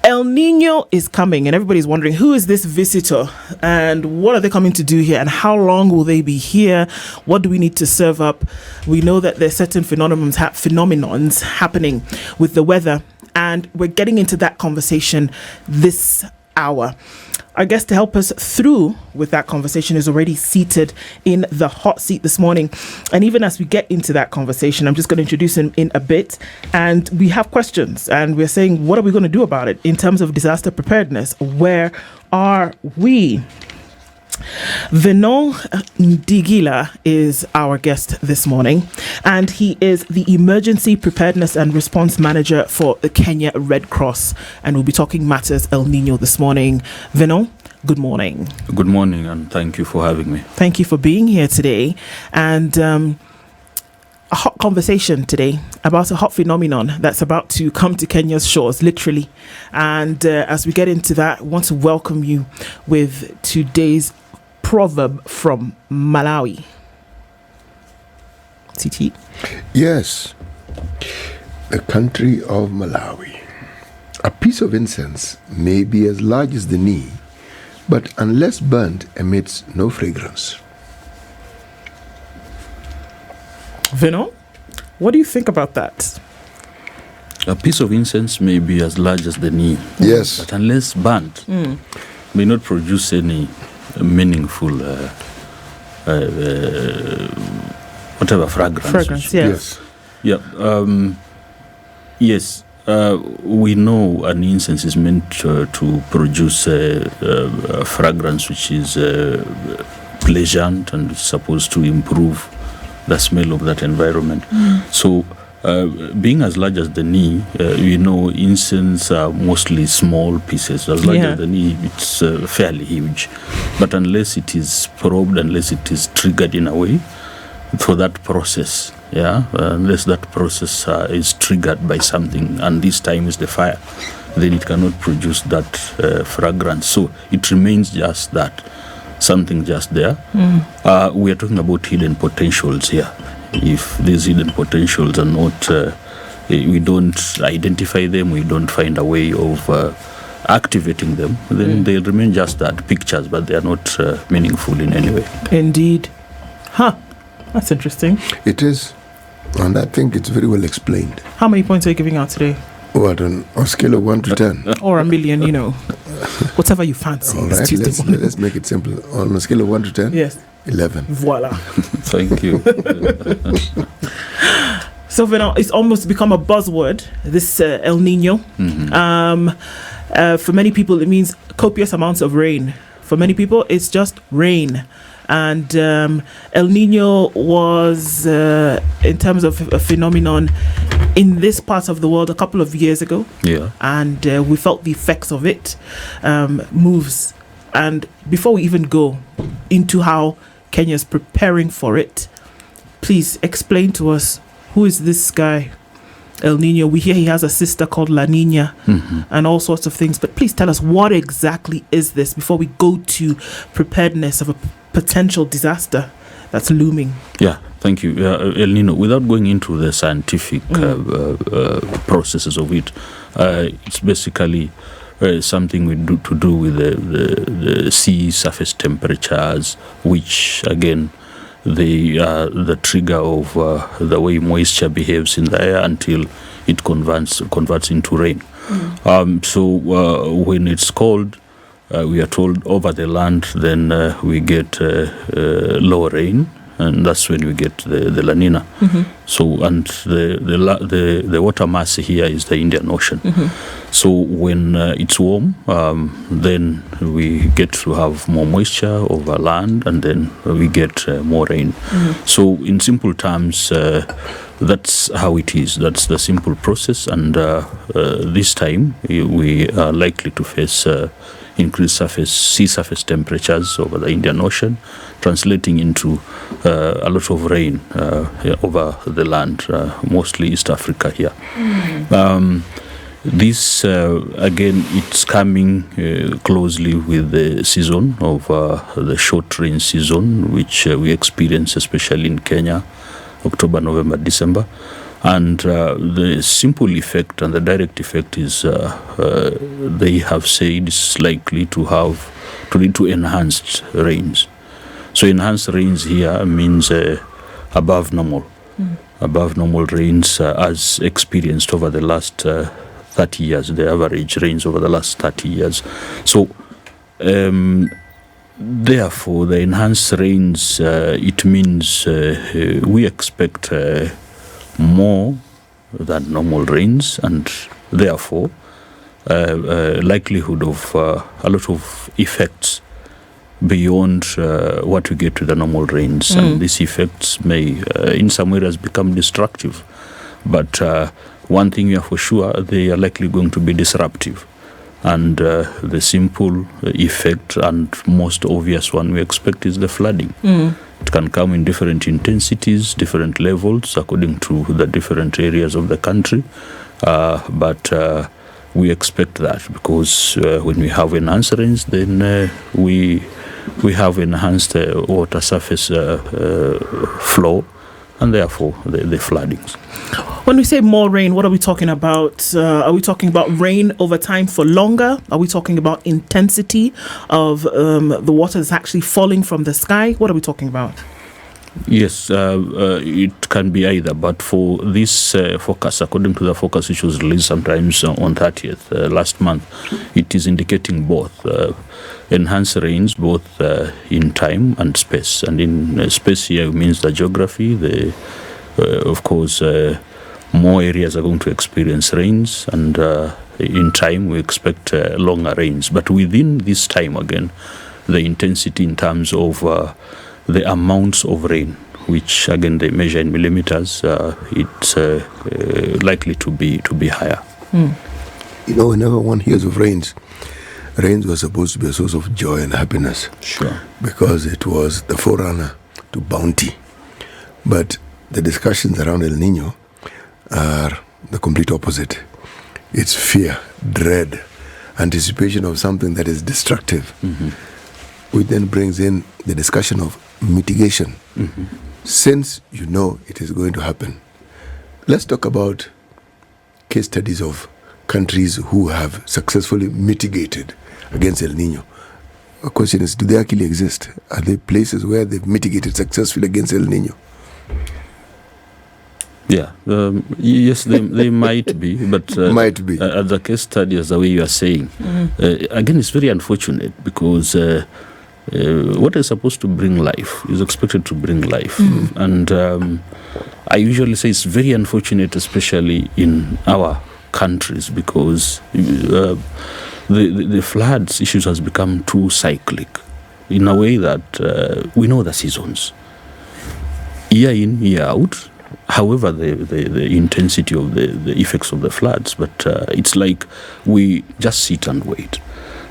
El Nino is coming, and everybody's wondering, who is this visitor and what are they coming to do here and how long will they be here? What do we need to serve up? We know that there's certain phenomenons happening with the weather, and we're getting into that conversation this hour. Our guest to help us through with that conversation is already seated in the hot seat this morning. And even as we get into that conversation, I'm just going to introduce him in a bit. And we have questions and we're saying, what are we going to do about it in terms of disaster preparedness? Where are we? Venant Ndighila is our guest this morning, and he is the Emergency Preparedness and Response Manager for the Kenya Red Cross, and we'll be talking matters El Nino this morning. Venant, good morning. Good morning, and thank you for having me. Thank you for being here today, and a hot conversation today about a hot phenomenon that's about to come to Kenya's shores, literally. And as we get into that, I want to welcome you with today's proverb from Malawi. Titi? Yes, the country of Malawi. A piece of incense may be as large as the knee, but unless burnt, emits no fragrance. Venant, what do you think about that? A piece of incense may be as large as the knee. Yes. But unless burnt, may not produce any meaningful whatever fragrance. Yes. Yes, we know an incense is meant to produce a fragrance which is pleasant and supposed to improve the smell of that environment. So being as large as the knee, incense are mostly small pieces. As large as the knee, it's fairly huge. But unless it is probed, unless it is triggered in a way for that process, unless that process is triggered by something, and this time is the fire, then it cannot produce that fragrance. So it remains just that, something just there. We are talking about hidden potentials here. If these hidden potentials are not, we don't identify them, we don't find a way of activating them, then they'll remain just that, pictures, but they are not meaningful in any way. Indeed. That's interesting. It is, and I think it's very well explained. How many points are you giving out today? What, on a scale of 1 to 10? Or a million, whatever you fancy. All right, let's make it simple. On a scale of 1 to 10? Yes. 11. Voila. Thank you. So, Venant, it's almost become a buzzword, this El Nino. For many people, it means copious amounts of rain. For many people, it's just rain. And El Nino was, in terms of a phenomenon, in this part of the world a couple of years ago. Yeah. And we felt the effects of it, moves. And before we even go into how Kenya's preparing for it, please explain to us, who is this guy, El Nino? We hear he has a sister called La Nina and all sorts of things. But please tell us, what exactly is this before we go to preparedness of a potential disaster that's looming? Yeah, thank you. El Nino, without going into the scientific processes of it, it's basically something we do to do with the sea surface temperatures, which again they are the trigger of the way moisture behaves in the air until it converts into rain. So when it's cold, we are told over the land, then we get low rain, and that's when we get the La Nina. So, and the water mass here is the Indian Ocean. So when it's warm, then we get to have more moisture over land, and then we get more rain. So in simple terms, that's how it is. That's the simple process, and this time we are likely to face increased sea surface temperatures over the Indian Ocean, translating into a lot of rain over the land, mostly East Africa here. This, again, it's coming closely with the season of the short rain season, which we experience especially in Kenya, October, November, December. And the simple effect and the direct effect is they have said it's likely to lead to enhanced rains. So enhanced rains here means above normal rains as experienced over the last 30 years, the average rains over the last 30 years. So therefore, the enhanced rains, it means we expect more than normal rains, and therefore likelihood of a lot of effects beyond what we get with the normal rains. And these effects may in some areas become destructive, but one thing we are for sure, they are likely going to be disruptive. And the simple effect and most obvious one we expect is the flooding. It can come in different intensities, different levels, according to the different areas of the country. But we expect that because when we have enhanced rains, then we have enhanced water surface flow, and therefore the floodings. When we say more rain, what are we talking about? Are we talking about rain over time for longer? Are we talking about intensity of the water that's actually falling from the sky? What are we talking about? Yes, it can be either, but for this forecast, according to the forecast which was released sometimes on 30th last month, it is indicating both enhanced rains, both in time and space. And in space here means the geography, of course, more areas are going to experience rains, and in time we expect longer rains. But within this time again, the intensity in terms of the amounts of rain, which again they measure in millimeters, it's likely to be higher. You know, whenever one hears of rains were supposed to be a source of joy and happiness. Sure. Because it was the forerunner to bounty. But the discussions around El Nino are the complete opposite. It's fear, dread, anticipation of something that is destructive. Which then brings in the discussion of mitigation. Since you know it is going to happen, let's talk about case studies of countries who have successfully mitigated against El Nino. The question is, do they actually exist? Are there places where they've mitigated successfully against El Nino? Yeah, yes, they might be, but might be. As a case study, as the way you are saying, again, it's very unfortunate because what is supposed to bring life is expected to bring life. And I usually say it's very unfortunate, especially in our countries, because the floods issues has become too cyclic in a way that we know the seasons. Year in, year out. However, the intensity of the effects of the floods, but it's like we just sit and wait.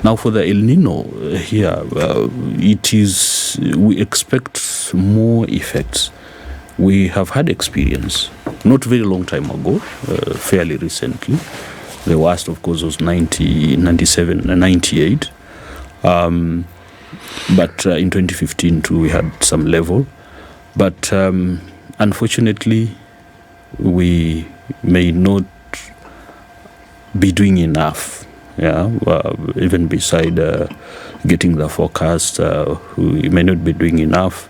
Now, for the El Nino here, it is we expect more effects. We have had experience, not very long time ago, fairly recently. The worst, of course, was 97 and 98. But in 2015 too, we had some level. But unfortunately, we may not be doing enough. Yeah, even beside getting the forecast, we may not be doing enough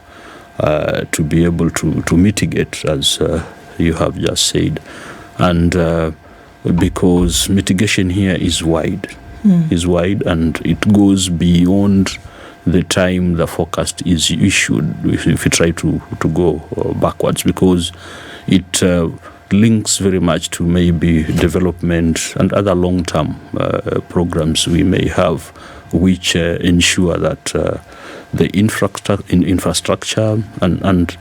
to be able to mitigate, as you have just said, and because mitigation here is wide, and it goes beyond the time the forecast is issued, if you try to go backwards, because it links very much to maybe development and other long-term programs we may have, which ensure that the infrastructure and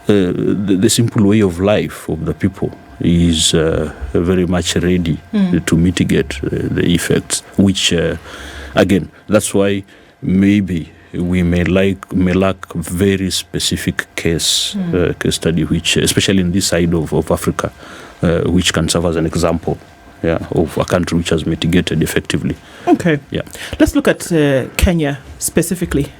the simple way of life of the people is very much ready to mitigate the effects, which again, that's why maybe we may lack very specific case study, which especially in this side of Africa, which can serve as an example, of a country which has mitigated effectively. Okay. Yeah. Let's look at Kenya specifically.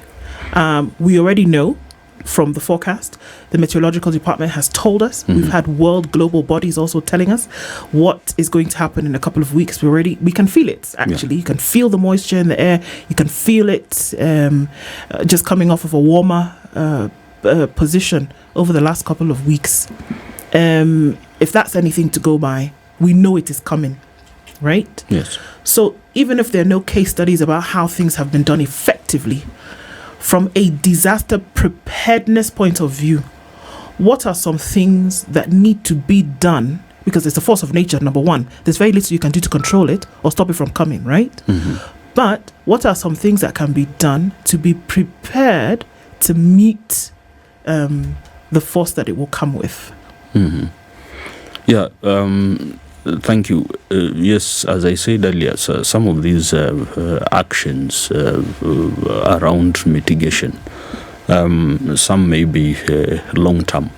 We already know from the forecast. The meteorological department has told us. We've had world global bodies also telling us what is going to happen in a couple of weeks. We can feel it, actually. You can feel the moisture in the air. You can feel it just coming off of a warmer position over the last couple of weeks. If that's anything to go by, we know it is coming, right? Yes. So even if there are no case studies about how things have been done effectively, from a disaster preparedness point of view, what are some things that need to be done? Because it's a force of nature, number one. There's very little you can do to control it or stop it from coming, right? But what are some things that can be done to be prepared to meet the force that it will come with? Yeah, thank you. Yes, as I said earlier, so some of these actions around mitigation, some may be long-term,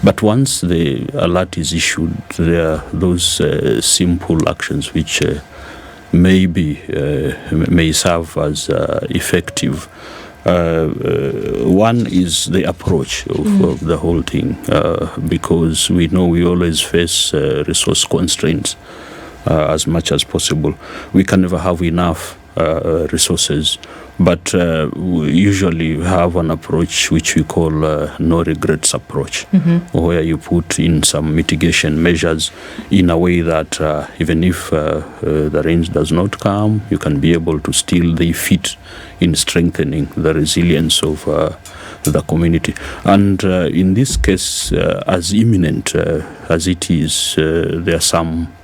but once the alert is issued, there are those simple actions which may serve as effective. One is the approach of the whole thing, because we know we always face resource constraints as much as possible. We can never have enough resources, but we usually have an approach which we call no regrets approach, where you put in some mitigation measures in a way that even if the rains does not come, you can be able to still fit in strengthening the resilience of the community. And in this case, as imminent as it is, there are some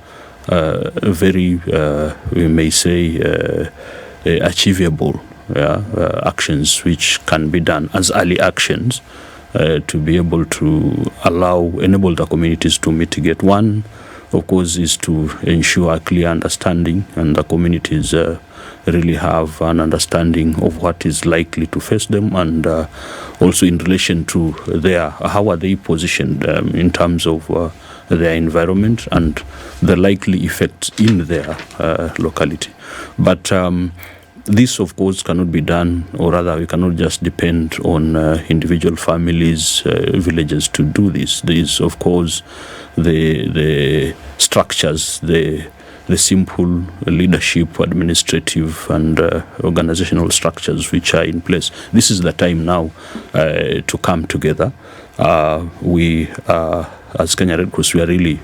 very, we may say, achievable actions which can be done as early actions to be able to enable the communities to mitigate. One, of course, is to ensure a clear understanding, and the communities really have an understanding of what is likely to face them, and also in relation to how are they positioned in terms of their environment and the likely effects in their locality. But this, of course, cannot be done, or rather, we cannot just depend on individual families, villages to do this. There is, of course, the structures, the simple leadership, administrative and organizational structures which are in place. This is the time now to come together. We, as Kenya Red Cross, we are really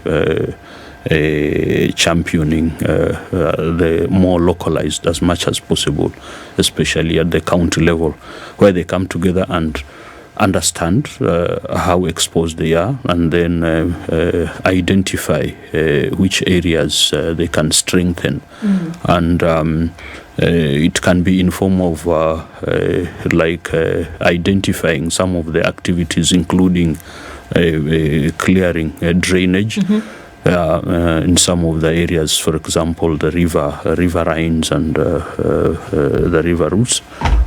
championing the more localized as much as possible, especially at the county level, where they come together and understand how exposed they are, and then identify which areas they can strengthen. And it can be in form of identifying some of the activities, including clearing drainage in some of the areas, for example, the riverines and the river routes,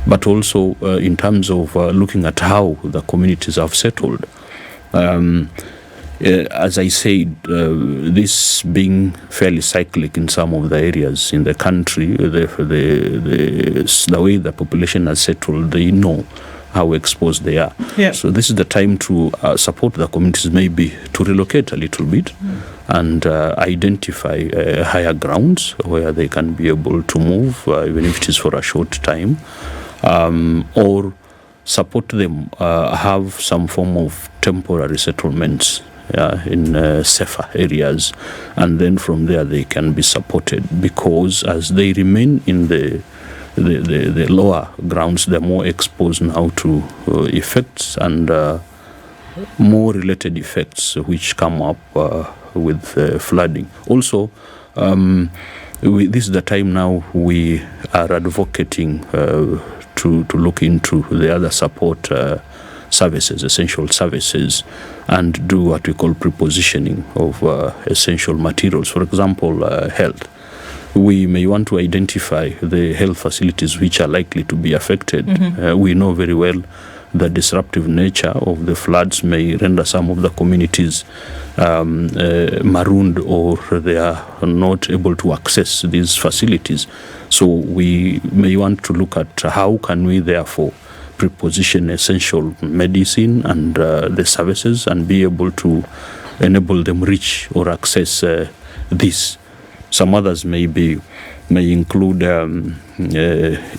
but also in terms of looking at how the communities have settled. As I said, this being fairly cyclic in some of the areas in the country, the way the population has settled, they know how exposed they are. Yeah. So this is the time to support the communities, maybe to relocate a little bit and identify higher grounds where they can be able to move, even if it is for a short time, or support them have some form of temporary settlements in safer areas, and then from there they can be supported, because as they remain in the lower grounds, they're more exposed now to effects and more related effects which come up with flooding. Also, this is the time now we are advocating to look into the other support services, essential services, and do what we call prepositioning of essential materials. For example, health. We may want to identify the health facilities which are likely to be affected. We know very well the disruptive nature of the floods may render some of the communities marooned, or they are not able to access these facilities. So we may want to look at how can we therefore preposition essential medicine and the services and be able to enable them reach or access this. Some others may include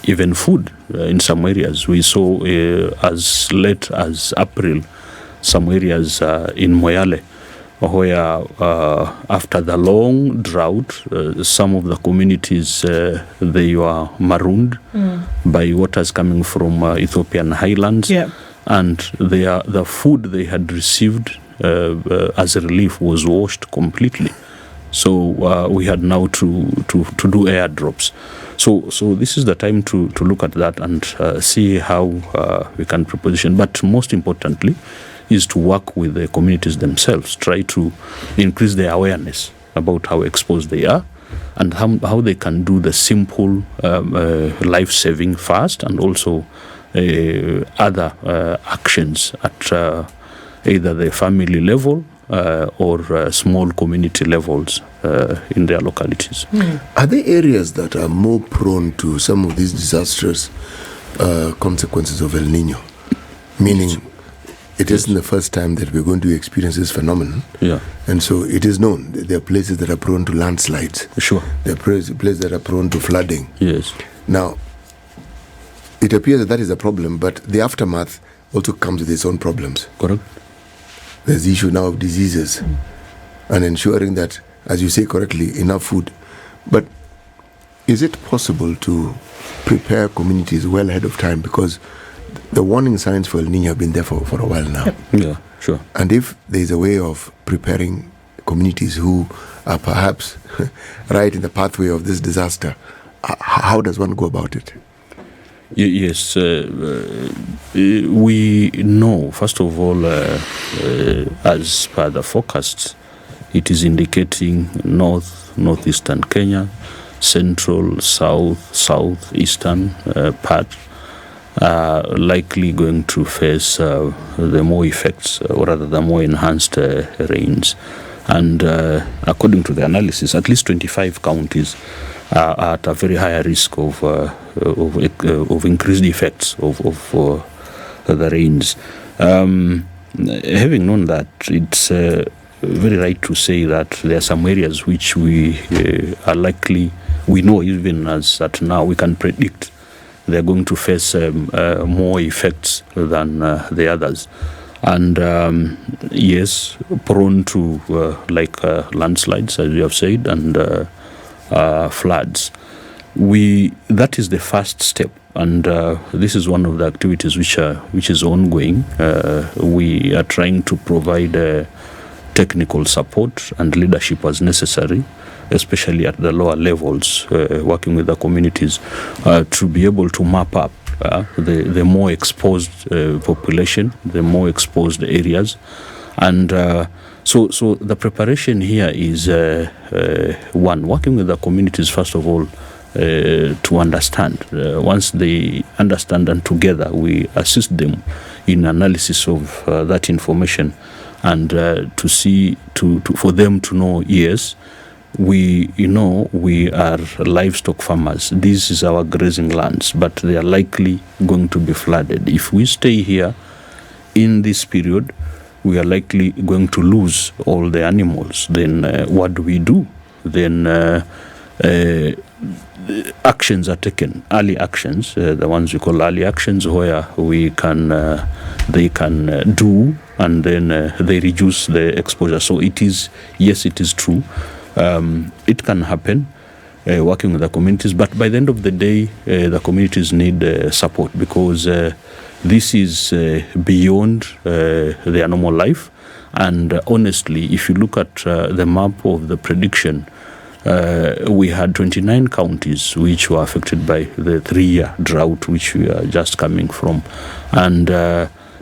even food in some areas. We saw as late as April some areas in Moyale where after the long drought, some of the communities, they were marooned by waters coming from Ethiopian highlands. Yeah. And the food they had received as a relief was washed completely. So we had now to do airdrops. So this is the time to look at that and see how we can preposition. But most importantly, is to work with the communities themselves, try to increase their awareness about how exposed they are and how they can do the simple life-saving fast and also other actions at either the family level or small community levels in their localities. Are there areas that are more prone to some of these disastrous consequences of El Nino? Meaning, it isn't the first time that we're going to experience this phenomenon. Yeah. And so it is known that there are places that are prone to landslides. Sure. There are places that are prone to flooding. Yes. Now, it appears that is a problem, but the aftermath also comes with its own problems. Correct. There's the issue now of diseases and ensuring that, as you say correctly, enough food. But is it possible to prepare communities well ahead of time? Because the warning signs for El Nino have been there for a while now. Yep. Yeah, sure. And if there is a way of preparing communities who are perhaps right in the pathway of this disaster, how does one go about it? Yes, we know, first of all, as per the forecasts, it is indicating northeastern Kenya, central, southeastern part are likely going to face the more effects, or rather the more enhanced rains. And according to the analysis, at least 25 counties are at a very high risk of increased effects of the rains. Having known that, it's very right to say that there are some areas which we are likely, we know even as at now, we can predict they're going to face more effects than the others. And yes, prone to landslides, as you have said, and floods. That is the first step, and this is one of the activities which is ongoing. We are trying to provide technical support and leadership as necessary, especially at the lower levels, working with the communities to be able to map up the more exposed population, the more exposed areas. And so the preparation here is one, working with the communities, first of all, to understand. Once they understand, and together we assist them in analysis of that information, and to see, for them to know, yes, we are livestock farmers. This is our grazing lands, but they are likely going to be flooded. If we stay here in this period, we are likely going to lose all the animals. Then what do? Then actions are taken, early actions, the ones we call early actions, where they can do, and then they reduce the exposure. So it is true. It can happen, working with the communities, but by the end of the day, the communities need support, because this is beyond their normal life. And honestly, if you look at the map of the prediction, we had 29 counties which were affected by the 3-year drought which we are just coming from, and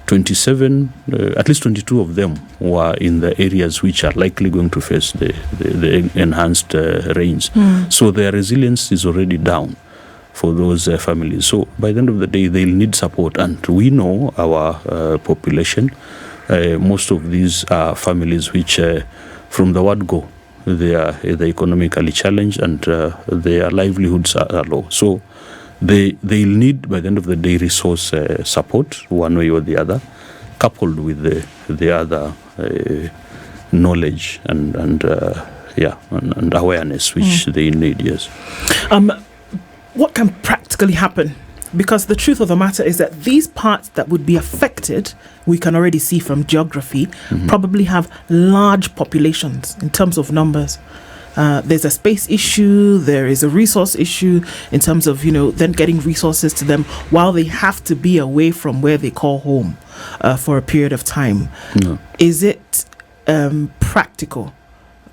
27, at least 22 of them were in the areas which are likely going to face the enhanced rains. So their resilience is already down for those families. So by the end of the day, they'll need support. And we know our population, most of these are families which, from the word go, they are economically challenged, and their livelihoods are low. So they'll need, by the end of the day, resource support one way or the other, coupled with the other knowledge and awareness which they need. Yes. What can practically happen? Because the truth of the matter is that these parts that would be affected, we can already see from geography, probably have large populations in terms of numbers. There's a space issue, there is a resource issue in terms of, then getting resources to them while they have to be away from where they call home for a period of time. No. Is it practical?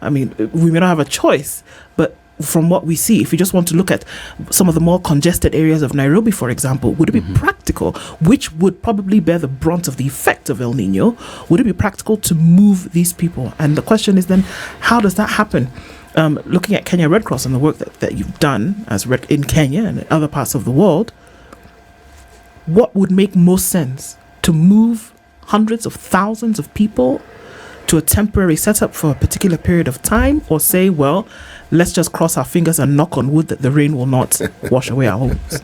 I mean, we may not have a choice, but from what we see, if you just want to look at some of the more congested areas of Nairobi, for example, would it be practical, which would probably bear the brunt of the effect of El Nino, would it be practical to move these people? And the question is then, how does that happen? Looking at Kenya Red Cross and the work that you've done in Kenya and other parts of the world, what would make most sense? To move hundreds of thousands of people to a temporary setup for a particular period of time, or say, well, let's just cross our fingers and knock on wood that the rain will not wash away our homes?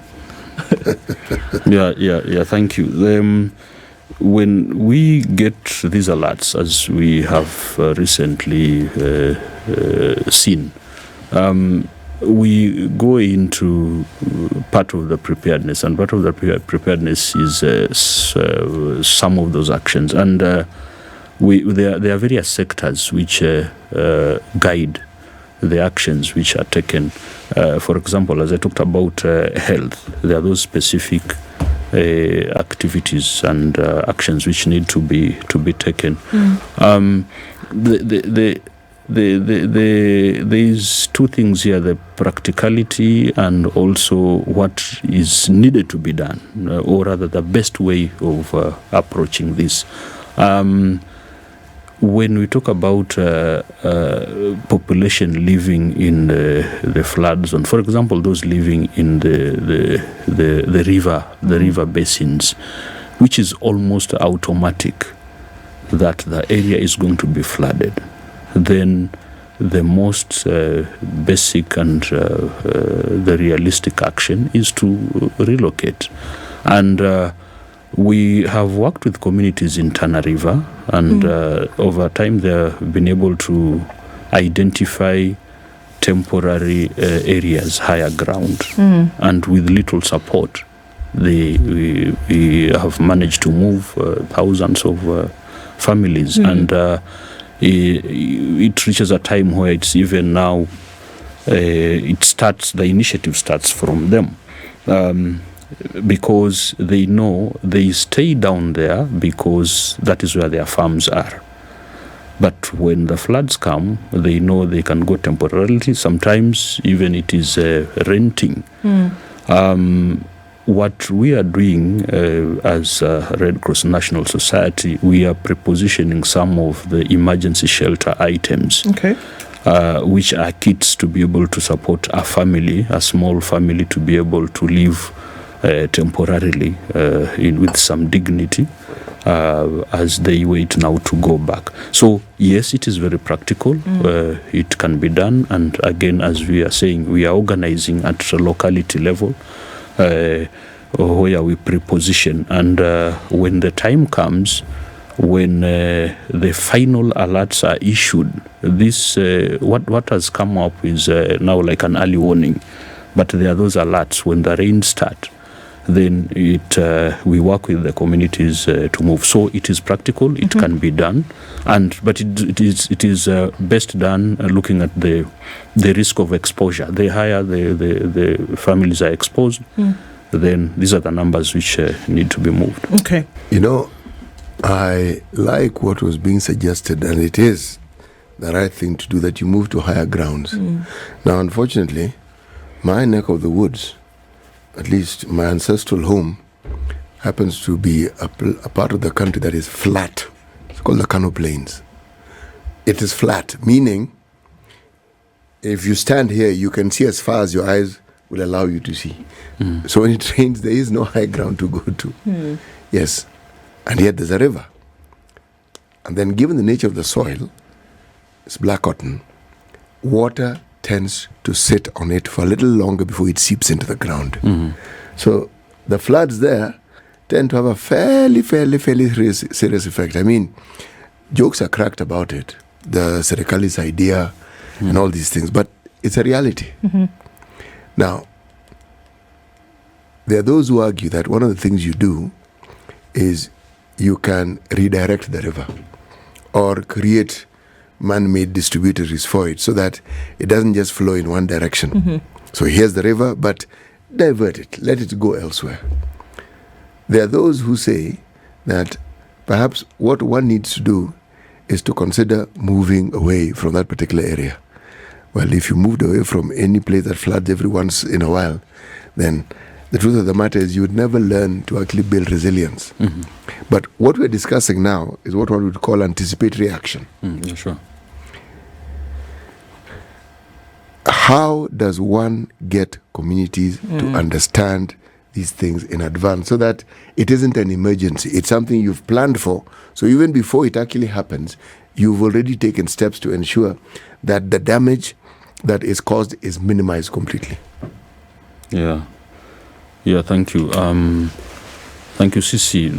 Yeah. Thank you. When we get these alerts, as we have recently seen, we go into part of the preparedness, and part of the preparedness is some of those actions, and there are various sectors which guide the actions which are taken. For example, as I talked about health, there are those specific activities and actions which need to be taken. There's two things here: the practicality and also what is needed to be done, or rather the best way of approaching this. When we talk about population living in the flood zone, for example, those living in the river basins, which is almost automatic that the area is going to be flooded, then the most basic and the realistic action is to relocate. And we have worked with communities in Tana River, and over time they have been able to identify temporary areas, higher ground, and with little support, we have managed to move thousands of families, and it reaches a time where it's even now, the initiative starts from them. Because they know they stay down there because that is where their farms are. But when the floods come, they know they can go temporarily. Sometimes even it is renting. What we are doing as Red Cross National Society, we are prepositioning some of the emergency shelter items. Okay. Which are kits to be able to support a family, a small family, to be able to live temporarily with some dignity as they wait now to go back. So yes, it is very practical. It can be done, and again, as we are saying, we are organizing at a locality level where we preposition, and when the time comes, when the final alerts are issued, this what has come up is now like an early warning, but there are those alerts when the rains start. Then we work with the communities to move. So it is practical. It can be done, but it is best done looking at the risk of exposure. The higher the families are exposed, then these are the numbers which need to be moved. Okay. I like what was being suggested, and it is the right thing to do, that you move to higher grounds. Now, unfortunately, my neck of the woods, at least my ancestral home, happens to be a part of the country that is flat. It's called the Kano Plains. It is flat, meaning if you stand here, you can see as far as your eyes will allow you to see. So when it rains, there is no high ground to go to. Yes, and yet there's a river. And then given the nature of the soil, it's black cotton, water tends to sit on it for a little longer before it seeps into the ground. Mm-hmm. So the floods there tend to have a fairly serious effect. I mean, jokes are cracked about it, the Serikali's idea and all these things, but it's a reality. Mm-hmm. Now, there are those who argue that one of the things you do is you can redirect the river or create man-made distributaries for it so that it doesn't just flow in one direction. Mm-hmm. So here's the river, but divert it, let it go elsewhere. There are those who say that perhaps what one needs to do is to consider moving away from that particular area. Well, if you moved away from any place that floods every once in a while, then the truth of the matter is you would never learn to actually build resilience. Mm-hmm. But what we're discussing now is what one would call anticipatory action. Yeah, sure. How does one get communities to understand these things in advance so that it isn't an emergency? It's something you've planned for. So even before it actually happens, you've already taken steps to ensure that the damage that is caused is minimized completely. Yeah, thank you. Thank you, Sisi.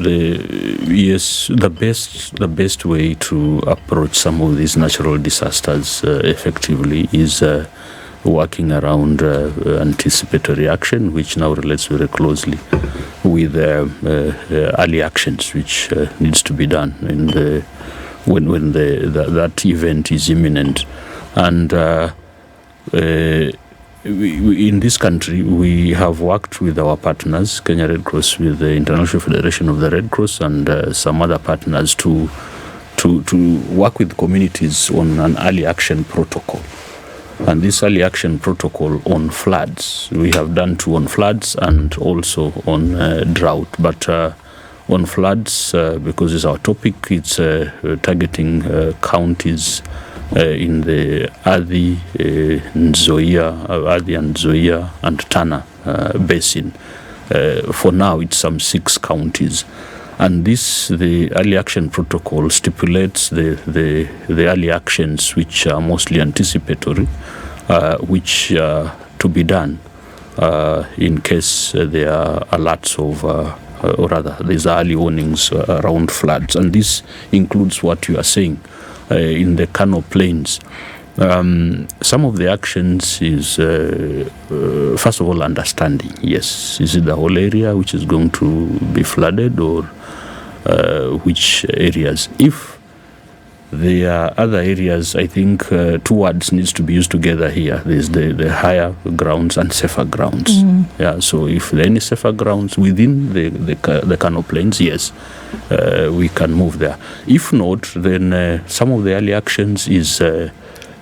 The best way to approach some of these natural disasters effectively is working around anticipatory action, which now relates very closely with early actions, which needs to be done when that event is imminent. And in this country, we have worked with our partners, Kenya Red Cross, with the International Federation of the Red Cross, and some other partners to work with communities on an early action protocol. And this early action protocol on floods, we have done 2 on floods and also on drought. But on floods, because it's our topic, it's targeting counties in the Adi, Nzoia, and Tana basin. For now, it's some 6 counties. And the early action protocol stipulates the early actions which are mostly anticipatory, which to be done in case there are alerts of, or rather, there's early warnings around floods. And this includes what you are saying in the Kano Plains. Some of the actions is, first of all, understanding. Yes, is it the whole area which is going to be flooded, or which areas? If there are other areas, I think 2 words needs to be used together here. There's the higher grounds and safer grounds. Yeah. So if there are any safer grounds within the Kano Plains, yes, we can move there. If not, then some of the early actions is to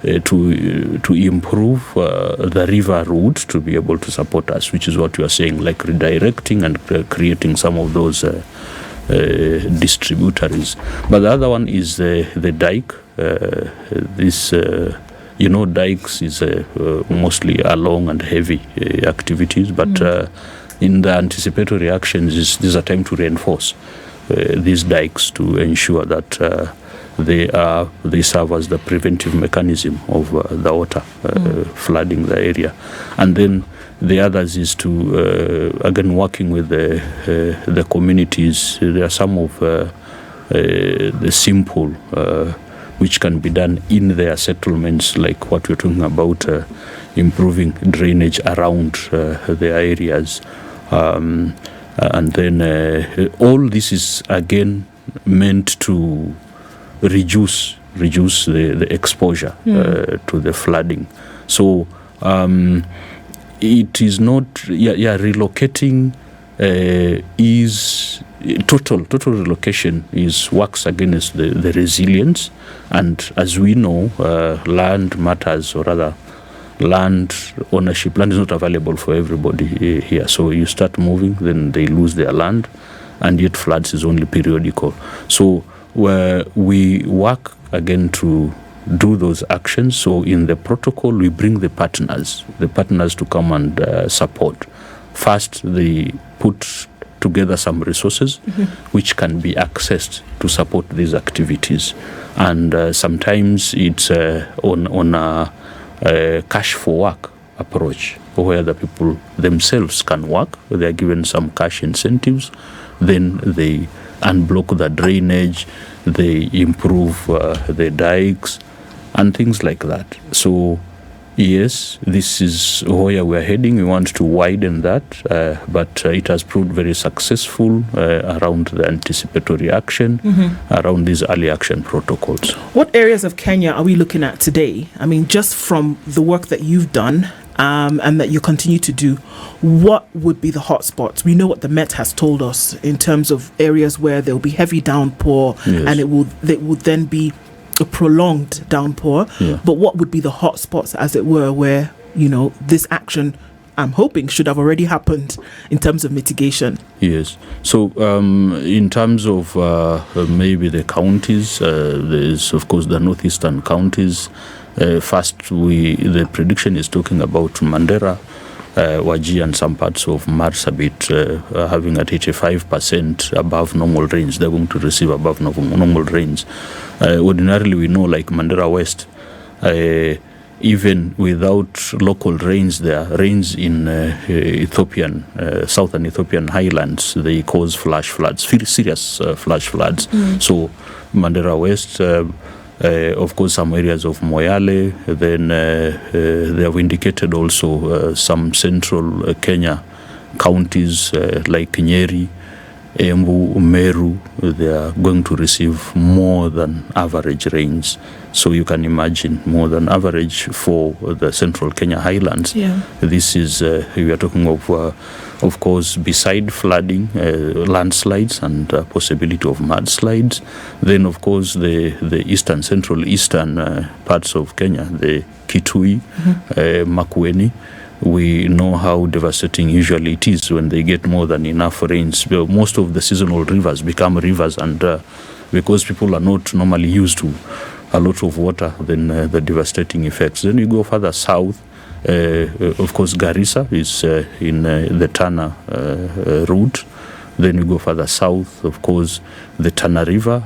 improve the river route to be able to support us, which is what you are saying, like redirecting and creating some of those distributaries. But the other one is the dike. Dikes is mostly a long and heavy activities, but in the anticipatory actions, this is a time to reinforce these dikes to ensure that they serve as the preventive mechanism of the water flooding the area. And then the others is to again working with the communities. There are some of the simple which can be done in their settlements, like what we're talking about, improving drainage around their areas, and then all this is again meant to reduce the exposure to the flooding. So it is not relocating is total relocation works against the resilience. And as we know, land matters, or rather land ownership. Land is not available for everybody here. So you start moving, then they lose their land, and yet floods is only periodical. So we work again to do those actions. So in the protocol, we bring the partners to come and support. First, they put together some resources which can be accessed to support these activities. And sometimes it's on a cash for work approach, where the people themselves can work. They are given some cash incentives, then they unblock the drainage, they improve the dikes and things like that. So yes, this is where we're heading. We want to widen that, but it has proved very successful around the anticipatory action, around these early action protocols. What areas of Kenya are we looking at today? I mean, just from the work that you've done and that you continue to do, what would be the hotspots? We know what the Met has told us in terms of areas where there will be heavy downpour, and it will then be a prolonged downpour. But what would be the hotspots, as it were, where this action, I'm hoping, should have already happened in terms of mitigation? Yes. So in terms of maybe the counties, there's of course the northeastern counties. First, the prediction is talking about Mandera, Wajir and some parts of Marsabit having at 85% above normal range. They're going to receive above normal range. Ordinarily, we know, like Mandera West, even without local rains, there rains in southern Ethiopian highlands, they cause flash floods, very serious flash floods. So Mandera West, of course, some areas of Moyale, then they have indicated also some central Kenya counties like Nyeri, Embu, Meru, they are going to receive more than average rains. So you can imagine more than average for the central Kenya highlands. This is, we are talking of course, beside flooding, landslides and possibility of mudslides. Then, of course, the eastern, central eastern parts of Kenya, the Kitui, Makueni. We know how devastating usually it is when they get more than enough rains. Most of the seasonal rivers become rivers, and because people are not normally used to a lot of water, then the devastating effects. Then you go further south. Of course, Garissa is in the Tana route. Then you go further south, of course, the Tana River.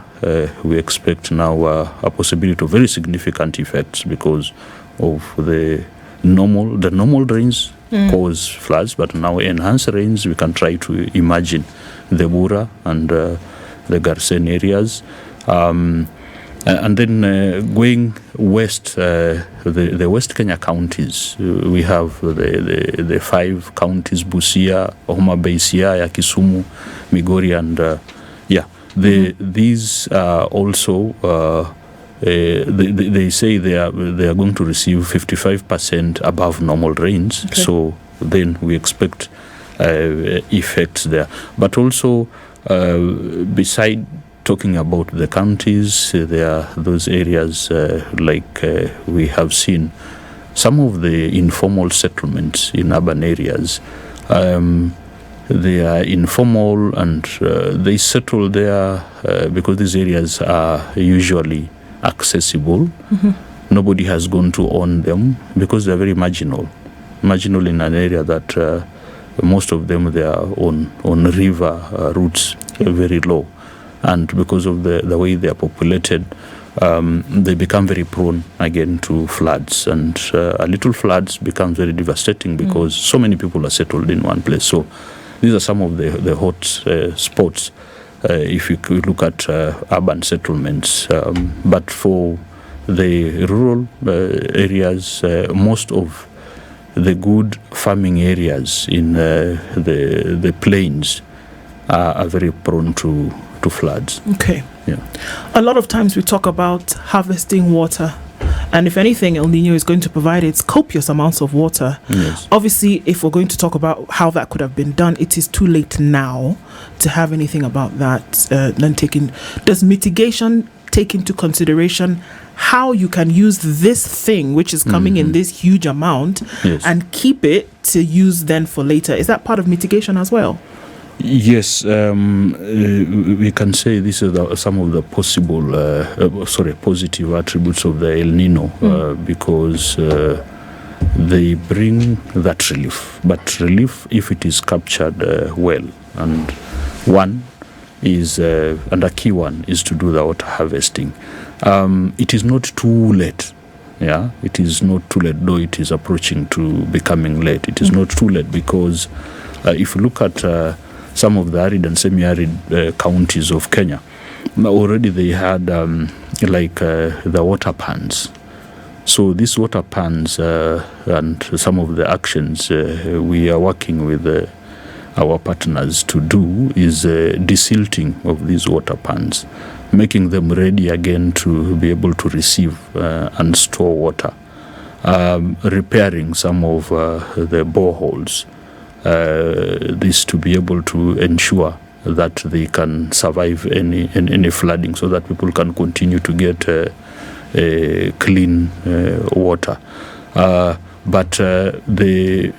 We expect now a possibility of very significant effects because of the normal rains cause floods, but now enhanced rains, we can try to imagine the Bura and the Garsen areas. And then going west, the West Kenya counties, we have the 5 counties: Busia, Homa Bay, Siaya, Kisumu, Migori, and these are also. They say they are going to receive 55% above normal rains. Okay. So then we expect effects there. But also, beside talking about the counties, there are those areas like we have seen some of the informal settlements in urban areas. They are informal and they settle there because these areas are usually accessible. Nobody has gone to own them because they're very marginal in an area that most of them they are on river routes, very low, and because of the way they are populated, they become very prone again to floods, and a little floods become very devastating because so many people are settled in one place. So these are some of the hot spots. If you could look at urban settlements, but for the rural areas, most of the good farming areas in the plains are very prone to floods. Okay. Yeah. A lot of times we talk about harvesting water, and if anything, El Nino is going to provide its copious amounts of water. Yes. Obviously, if we're going to talk about how that could have been done, it is too late now to have anything about that. Does mitigation take into consideration how you can use this thing, which is coming in this huge amount, and keep it to use then for later? Is that part of mitigation as well? Yes, we can say this is some of the possible, positive attributes of the El Nino because they bring that relief. But relief, if it is captured well, and one is, and a key one is to do the water harvesting. It is not too late Yeah, it is not too late, though it is approaching to becoming late. It is not too late because if you look at some of the arid and semi-arid counties of Kenya, already they had the water pans. So these water pans and some of the actions we are working with our partners to do is desilting of these water pans, making them ready again to be able to receive and store water, repairing some of the boreholes, this to be able to ensure that they can survive any flooding, so that people can continue to get clean water. But the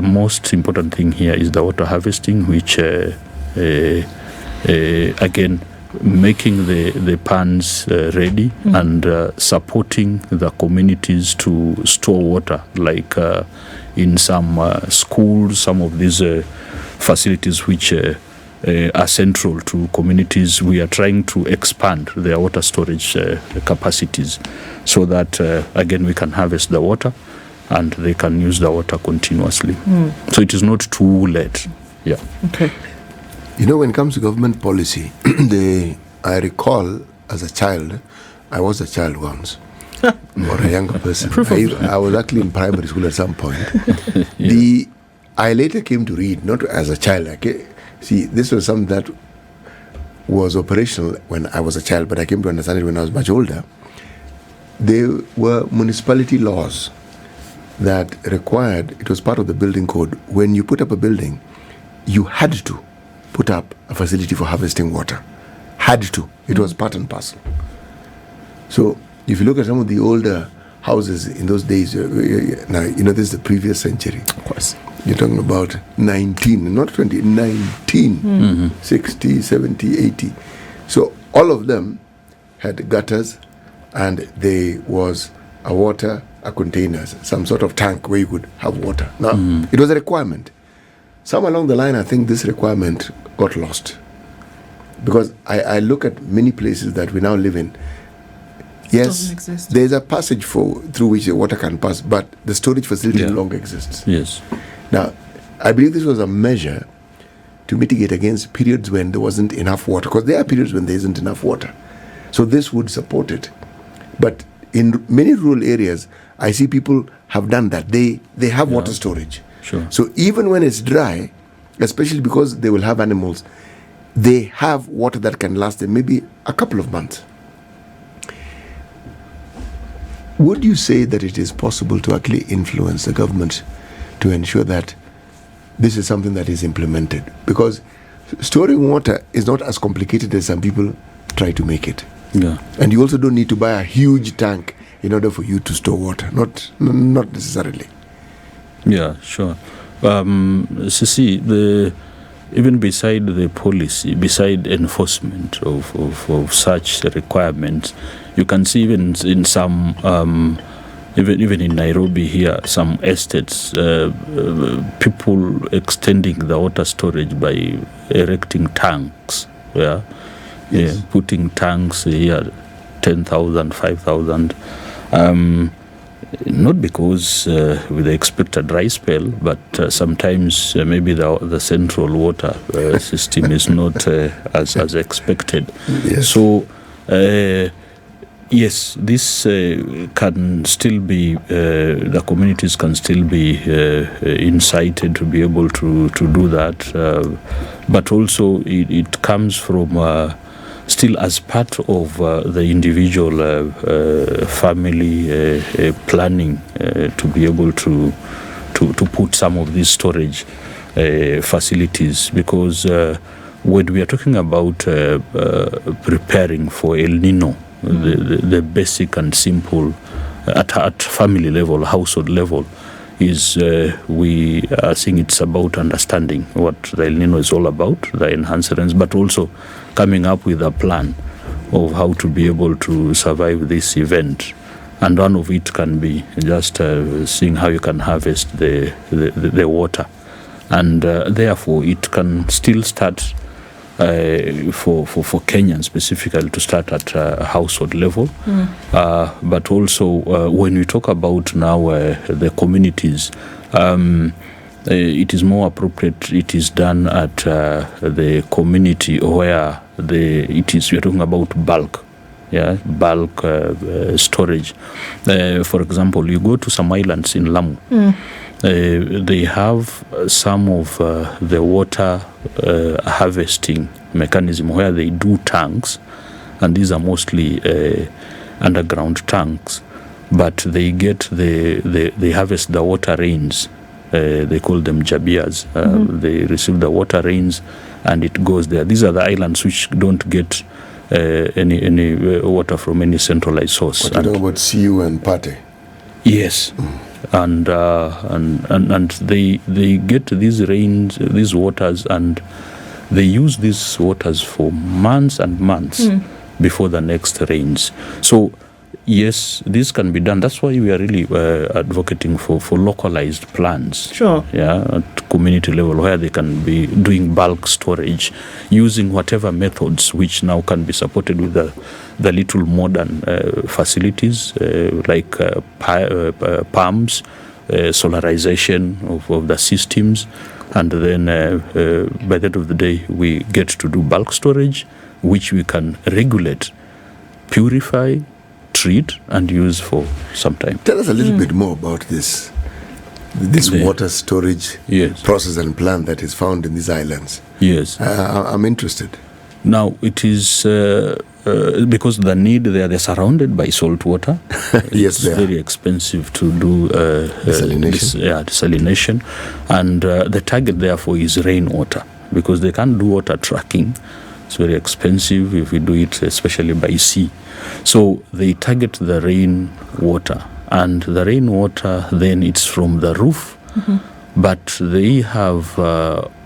most important thing here is the water harvesting, which again, making the pans ready and supporting the communities to store water, like in some schools, some of these facilities which are central to communities. We are trying to expand their water storage capacities, so that again we can harvest the water and they can use the water continuously. So it is not too late. Yeah. Okay. When it comes to government policy, I recall as a child, I was a child once, or a younger person. I was actually in primary school at some point. Yeah. I later came to read, not as a child. See, this was something that was operational when I was a child, but I came to understand it when I was much older. There were municipality laws that required, it was part of the building code, when you put up a building, you had to put up a facility for harvesting water. Had to. It was part and parcel. So if you look at some of the older houses in those days, now, this is the previous century. Of course. You're talking about 19, not 20, 19, 60, 70, 80. So all of them had gutters, and there was a container, some sort of tank where you could have water. Now, it was a requirement. Some along the line, I think this requirement got lost. Because I look at many places that we now live in. Yes, there's a passage through which the water can pass, but the storage facility no longer exists. Yes. Now, I believe this was a measure to mitigate against periods when there wasn't enough water, because there are periods when there isn't enough water. So this would support it. But in many rural areas, I see people have done that. They have water storage. Sure. So even when it's dry, especially because they will have animals, they have water that can last them maybe a couple of months. Would you say that it is possible to actually influence the government to ensure that this is something that is implemented? Because storing water is not as complicated as some people try to make it. Yeah. And you also don't need to buy a huge tank in order for you to store water. Not necessarily. Yeah, sure. Even beside the policy, beside enforcement of such requirements, you can see even in some, even in Nairobi here, some estates, people extending the water storage by erecting tanks. Yeah, yes. Yeah, putting tanks here, 10,000, 5,000. Not because they expect a dry spell, but sometimes maybe the central water system is not as expected. Yes. So, yes, this can still be, the communities can still be incited to be able to do that. But also it comes from still as part of the individual family planning to be able to put some of these storage facilities, because when we are talking about preparing for El Nino, the basic and simple at family level, household level, is we are seeing it's about understanding what the El Nino is all about, the enhanced rains, but also coming up with a plan of how to be able to survive this event. And one of it can be just seeing how you can harvest the water. And therefore, it can still start for Kenyans specifically to start at household level. But also when we talk about now the communities, it is more appropriate it is done at the community where we are talking about bulk storage. For example, you go to some islands in Lamu, they have some of the water harvesting mechanism where they do tanks, and these are mostly underground tanks, but they get they harvest the water rains. They call them jabias. They receive the water rains and it goes there. These are the islands which don't get any water from any centralized source. What you talking about CU and Pate? Yes. And they get these rains, these waters, and they use these waters for months and months before the next rains. So yes, this can be done. That's why we are really advocating for localized plans. Sure. Yeah, at community level where they can be doing bulk storage using whatever methods which now can be supported with the little modern facilities like pumps, solarization of the systems, and then by the end of the day we get to do bulk storage, which we can regulate, purify, treat, and use for some time. Tell us a little bit more about this water storage process and plan that is found in these islands. Yes. I'm interested. Now, it is because the need they're surrounded by salt water. Yes, it's very expensive to do desalination. And the target, therefore, is rainwater, because they can't do water tracking. It's very expensive if we do it, especially by sea. So they target the rainwater, and the rainwater then it's from the roof, but they have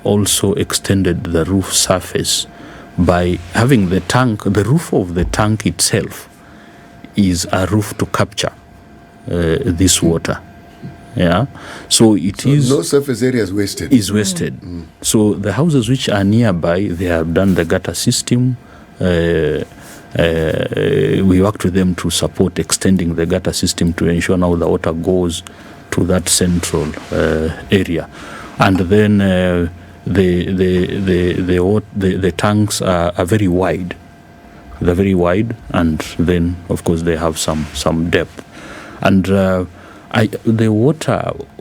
also extended the roof surface by having the tank. The roof of the tank itself is a roof to capture this water. Yeah, so no surface area is wasted. So the houses which are nearby, they have done the gutter system. We worked with them to support extending the gutter system to ensure now the water goes to that central area, and then the tanks are very wide. They're very wide, and then of course they have some depth, and the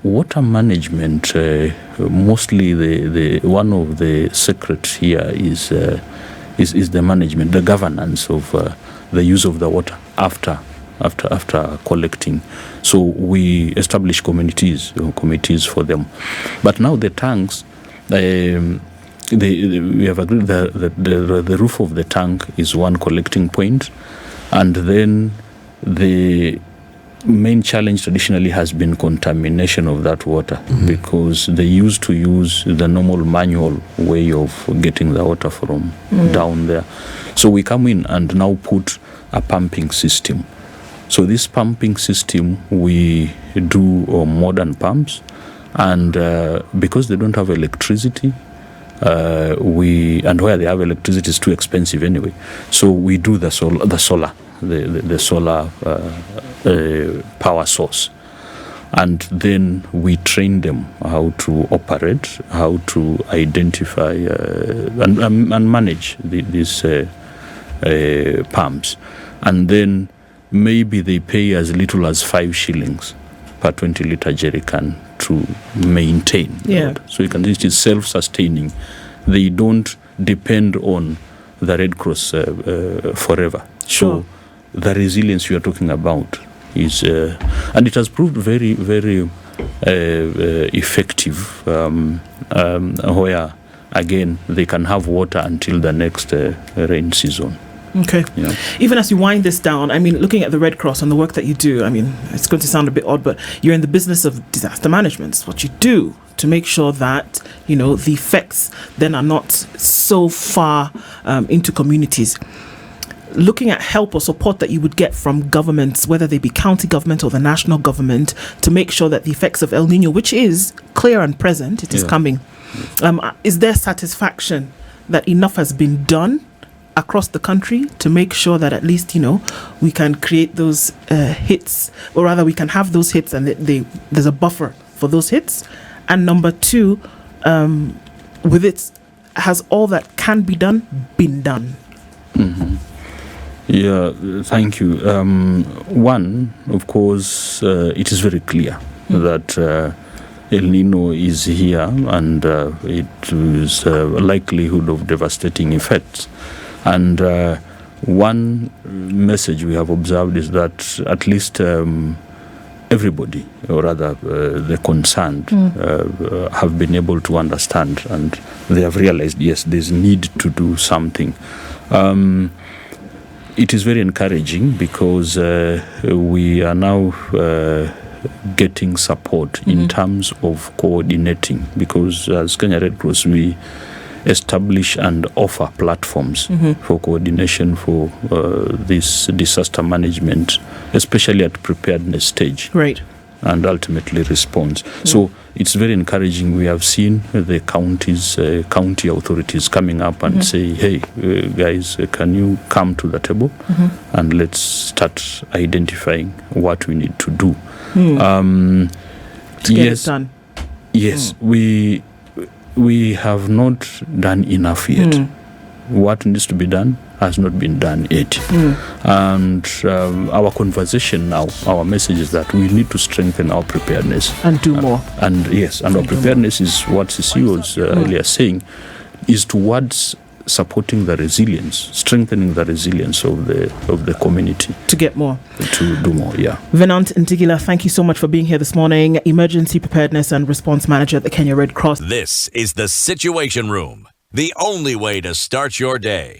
water management, mostly the one of the secrets here is the management, the governance of the use of the water after collecting. So we establish committees for them. But now the tanks, we have agreed that the roof of the tank is one collecting point, and then the main challenge traditionally has been contamination of that water, because they used to use the normal manual way of getting the water from down there. So we come in and now put a pumping system. So this pumping system, we do modern pumps, and because they don't have electricity, and where they have electricity is too expensive anyway, so we do the solar power source, and then we train them how to operate, how to identify and manage these pumps, and then maybe they pay as little as 5 shillings per 20-liter jerrycan to maintain. So you can see it is self-sustaining. They don't depend on the Red Cross forever. Sure. So the resilience you are talking about is, and it has proved very, very effective, where again they can have water until the next rain season. Okay. Yeah. Even as you wind this down, I mean, looking at the Red Cross and the work that you do, I mean, it's going to sound a bit odd, but you're in the business of disaster management. It's what you do to make sure that, the effects then are not so far into communities. Looking at help or support that you would get from governments, whether they be county government or the national government, to make sure that the effects of El Nino, which is clear and present, it is coming, is there satisfaction that enough has been done across the country to make sure that at least, we can create those hits, or rather we can have those hits and there's a buffer for those hits? And number two, with it, has all that can be done been done? Mm-hmm. Yeah, thank you. One, of course, it is very clear that El Nino is here, and it is a likelihood of devastating effects. And one message we have observed is that at least everybody, or rather the concerned, have been able to understand, and they have realized, yes, there's need to do something. It is very encouraging because we are now getting support in terms of coordinating, because as Kenya Red Cross, we establish and offer platforms for coordination for this disaster management, especially at preparedness stage. Right. And ultimately response. So it's very encouraging. We have seen the county authorities coming up and say, hey, guys, can you come to the table and let's start identifying what we need to do. To get it done. Yes, we have not done enough yet. What needs to be done has not been done yet. And our conversation now, our message is that we need to strengthen our preparedness. And do more. And yes, and our preparedness is what CC was earlier saying, is towards supporting the resilience, strengthening the resilience of the community. To get more. To do more, yeah. Venant Ndighila, thank you so much for being here this morning. Emergency Preparedness and Response Manager at the Kenya Red Cross. This is the Situation Room, the only way to start your day.